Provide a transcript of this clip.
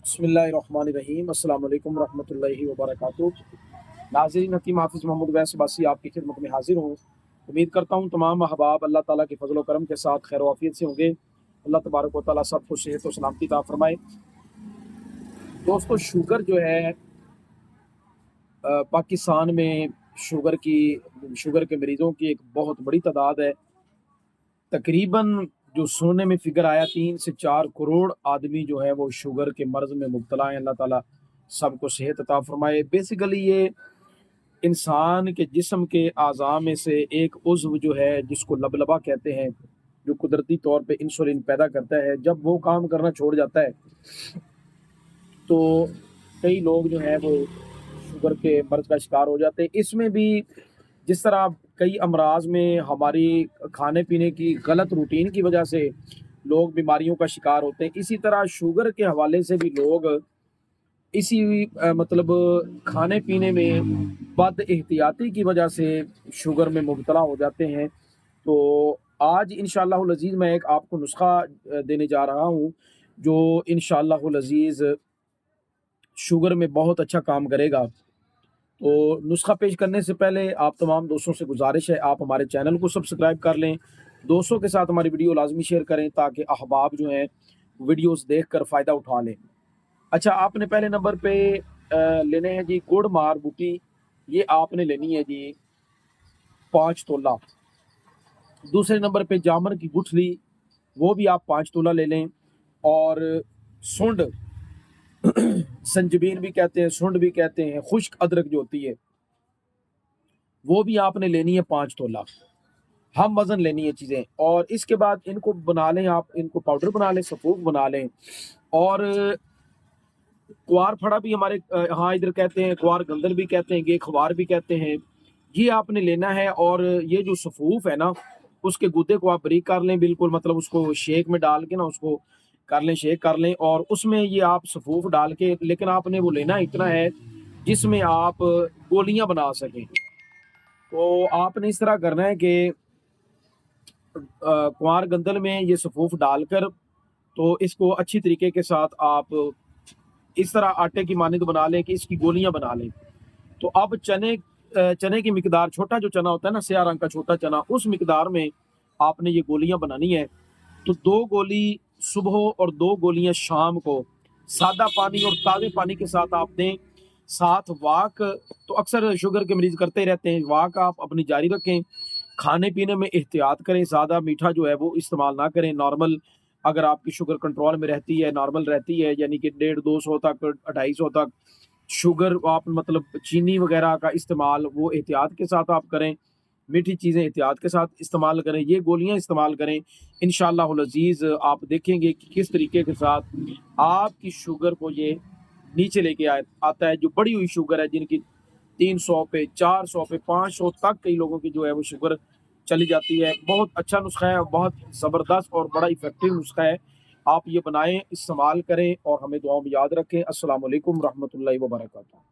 बिस्मिल्लाहिर्रहमानिर्रहीम। अस्सलाम वालेकुम रहमतुल्लाहि व बरकातुहू। नाज़रीन, हकीम हाफिज़ मोहम्मद वैस अब्बासी आपकी खिदमत में हाजिर हूँ। उम्मीद करता हूँ तमाम अहबाब अल्लाह ताला के फजल व करम के साथ खैर वाफियत से होंगे। अल्लाह तबारक व तआला सबको सेहत व सलामती अता फरमाए। दोस्तों, शुगर जो है पाकिस्तान में शुगर के मरीज़ों की एक बहुत बड़ी तादाद है। तकरीबन जो सुनने में फ़िगर आया 3 से 4 करोड़ आदमी जो है वो शुगर के मर्ज़ में मुब्तला हैं। अल्लाह ताला सबको सेहत अता फ़रमाए। बेसिकली ये इंसान के जिस्म के अज़ा में से एक उज़्व जो है जिसको लबलबा कहते हैं, जो कुदरती तौर पे इंसुलिन पैदा करता है, जब वो काम करना छोड़ जाता है तो कई लोग जो हैं वो शुगर के मर्ज़ का शिकार हो जाते हैं। इसमें भी जिस तरह कई अमराज़ में हमारी खाने-पीने की गलत रूटीन की वजह से लोग बीमारियों का शिकार होते हैं, इसी तरह शुगर के हवाले से भी लोग इसी मतलब खाने-पीने में बद-एहतियाती की वजह से शुगर में मुब्तला हो जाते हैं। तो आज इंशाअल्लाहुल अज़ीज़ मैं एक आपको नुस्ख़ा देने जा रहा हूँ, जो इंशाअल्लाहुल अज़ीज़ शुगर में बहुत अच्छा काम करेगा। तो नुस्ख़ा पेश करने से पहले आप तमाम दोस्तों से गुज़ारिश है, आप हमारे चैनल को सब्सक्राइब कर लें। दोस्तों के साथ हमारी वीडियो लाज़मी शेयर करें ताकि अहबाब जो हैं वीडियोज़ देखकर फ़ायदा उठा लें। अच्छा, आपने पहले नंबर पे लेने हैं जी गुड़ मार बूटी। ये आपने लेनी है जी 5 तोला। दूसरे नंबर पे जामन की गुठली, वो भी आप 5 तोला ले लें। और सुंड संजबीन भी कहते हैं, सुंड भी कहते हैं, खुश्क अदरक जो होती है, वो भी आपने लेनी है 5 तोला। हम वज़न लेनी है चीज़ें और इसके बाद इनको बना लें, आप इनको पाउडर बना लें, सफ़ूफ बना लें। और क्वार फड़ा भी हमारे हाँ, इधर कहते हैं, क्वार गंदल भी कहते हैं, ख्वार भी कहते हैं। ये आपने लेना है और ये जो सफ़ूफ है ना, उसके गुद्दे को आप बारीक कर लें बिल्कुल, मतलब उसको शेक में डाल के ना उसको कर लें, शेक कर लें और उसमें ये आप सफ़ूफ डाल के, लेकिन आपने वो लेना इतना है जिसमें आप गोलियाँ बना सकें। तो आपने इस तरह करना है कि कुंवार गंदल में ये सफ़ूफ डालकर तो इसको अच्छी तरीके के साथ आप इस तरह आटे की मानद बना लें कि इसकी गोलियाँ बना लें। तो अब चने की मिकदार, छोटा जो चना होता है ना, स्याह रंग का छोटा चना, उस मिकदार में आपने ये गोलियाँ बनानी है। तो 2 गोली सुबह और 2 गोलियाँ शाम को सादा पानी और ताज़े पानी के साथ आप दें। साथ वाक तो अक्सर शुगर के मरीज़ करते ही रहते हैं, वाक आप अपनी जारी रखें। खाने-पीने में एहतियात करें, ज़्यादा मीठा जो है वो इस्तेमाल ना करें। नॉर्मल अगर आपकी शुगर कंट्रोल में रहती है, नॉर्मल रहती है, यानी कि 150-200 तक, 250 तक शुगर आप मतलब चीनी वगैरह का इस्तेमाल वो एहतियात के साथ आप करें। मीठी चीज़ें एहतियात के साथ इस्तेमाल करें, ये गोलियाँ इस्तेमाल करें। इंशाअल्लाहुल अज़ीज़ आप देखेंगे कि किस तरीके के साथ आपकी शुगर को ये नीचे लेके आता है। जो बढ़ी हुई शुगर है, जिनकी 300 पे, 400 पे, 500 तक कई लोगों की जो है वो शुगर चली जाती है। बहुत अच्छा नुस्ख़ा है, बहुत ज़बरदस्त और बड़ा इफ़ेक्टिव नुस्ख़ा है। आप ये बनाएँ, इस्तेमाल करें और हमें दुआओं में याद रखें। अस्सलामु अलैकुम रहमतुल्लाहि व बरकातहू।